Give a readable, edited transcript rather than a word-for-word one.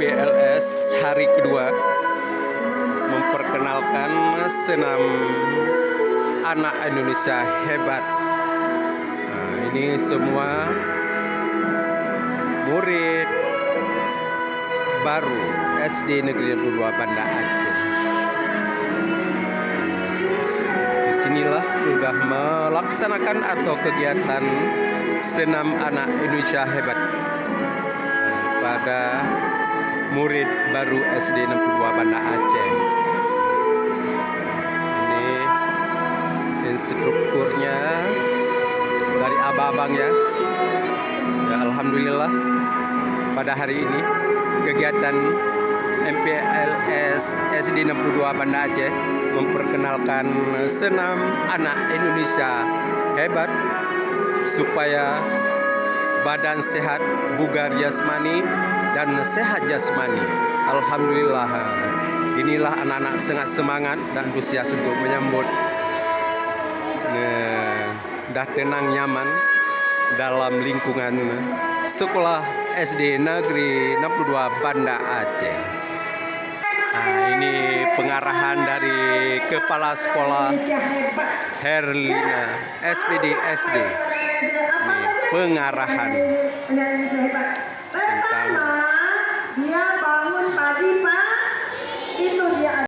MPLS hari kedua memperkenalkan senam anak Indonesia hebat. Nah, ini semua murid baru SD Negeri 22 Banda Aceh. Disinilah sudah melaksanakan atau kegiatan senam anak Indonesia hebat pada murid baru SD 62 Banda Aceh. Ini instrukturnya dari abang-abang ya. Alhamdulillah pada hari ini kegiatan MPLS SD 62 Banda Aceh memperkenalkan senam anak Indonesia hebat supaya badan sehat, bugar jasmani dan sehat jasmani. Alhamdulillah, inilah anak-anak sangat semangat dan antusias untuk menyambut dah tenang nyaman dalam lingkungan sekolah SD Negeri 62 Banda Aceh. Nah, ini pengarahan dari Kepala Sekolah Herlina SPD SD. Ini pengarahan tentang dia bangun pagi Pak, itu dia